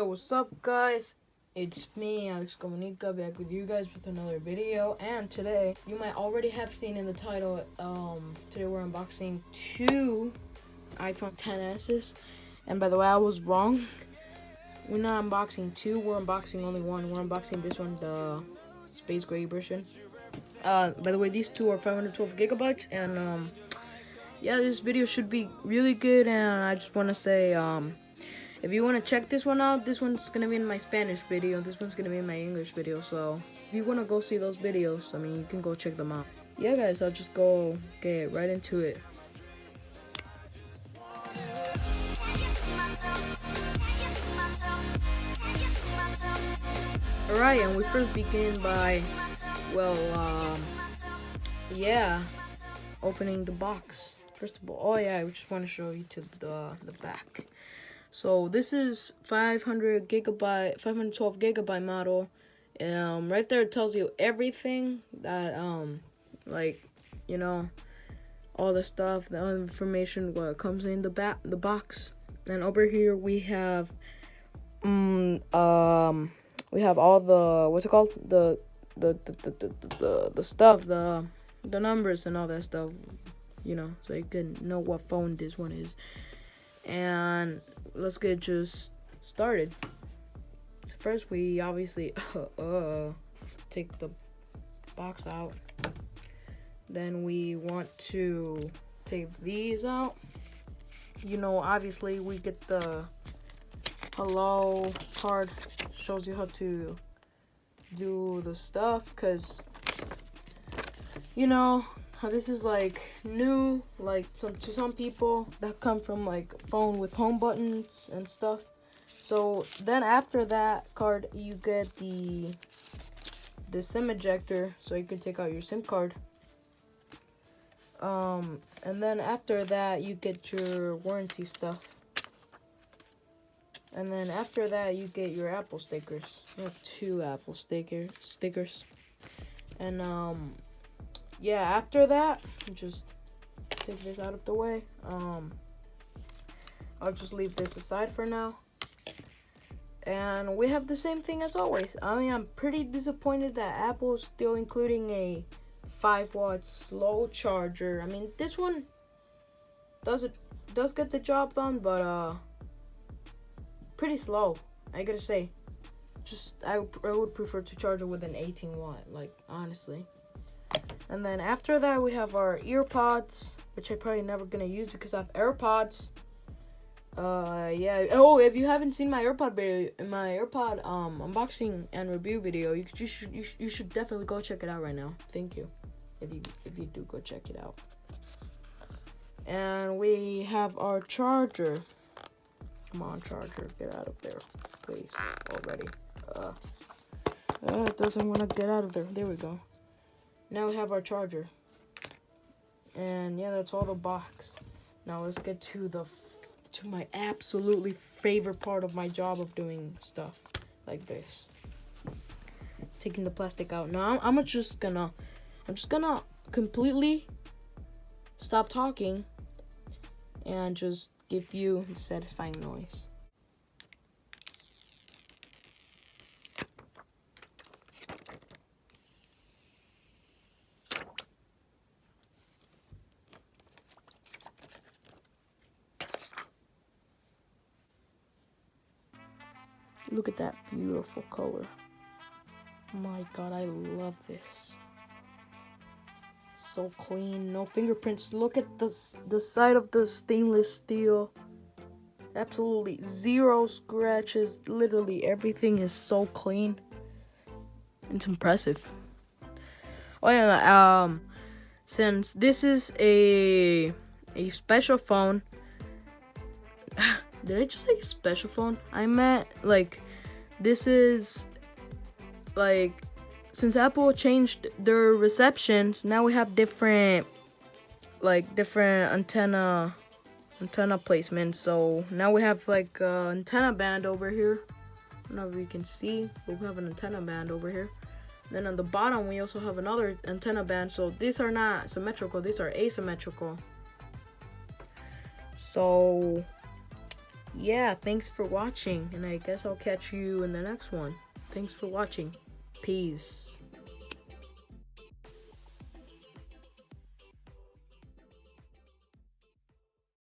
Yo, what's up, guys? It's me, Alex Comunica, back with you guys with another video. And today, you might already have seen in the title, today we're unboxing two iPhone XS's. And by the way, I was wrong. We're not unboxing two, we're unboxing only one. We're unboxing this one, the space gray version. By the way, these two are 512 gigabytes, and yeah, this video should be really good. And I just want to say, if you want to check this one out, this one's going to be in my Spanish video. This one's going to be in my English video. So if you want to go see those videos, I mean, you can go check them out. Yeah, guys, I'll just go get right into it. Alright, and we first begin by, opening the box. First of all, I just want to show you to the back. So this is 512 gigabyte model. Right there it tells you everything that all the stuff, the information what comes in the box. And over here we have we have all the what's it called, the stuff, the numbers and all that stuff, so you can know what phone this one is. And let's get just started. So first we obviously take the box out. Then we want to take these out. Obviously we get the hello card, shows you how to do the stuff, because how this is like new, like to some people that come from like phone with home buttons and stuff. So then after that card you get the SIM ejector, so you can take out your SIM card. And then after that you get your warranty stuff. And then after that you get your Apple stickers. You have two Apple stickers. And after that, just take this out of the way. I'll just leave this aside for now. And we have the same thing as always. I mean, I'm pretty disappointed that Apple is still including a 5-watt slow charger. I mean, this one does get the job done, but pretty slow, I gotta say. I would prefer to charge it with an 18-watt, like, honestly. And then after that we have our earpods, which I'm probably never gonna use because I have AirPods. Oh, if you haven't seen my AirPod video, unboxing and review video, you should definitely go check it out right now. Thank you. If you do, go check it out. And we have our charger. Come on, charger, get out of there, please, already. It doesn't want to get out of there. There we go. Now we have our charger. And yeah, that's all the box. Now let's get to my absolutely favorite part of my job of doing stuff like this. Taking the plastic out. Now I'm just gonna completely stop talking and just give you the satisfying noise. Look at that beautiful color. My God, I love this. So clean, no fingerprints. Look at the side of the stainless steel. Absolutely zero scratches. Literally everything is so clean. It's impressive. Oh yeah, since this is a special phone. Did I just say special phone? I meant like this is like, since Apple changed their receptions, now we have different antenna placements. So now we have like antenna band over here. I don't know if you can see, but we have an antenna band over here. Then on the bottom we also have another antenna band. So these are not symmetrical, these are asymmetrical. So yeah, thanks for watching, and I guess I'll catch you in the next one. Thanks for watching. Peace.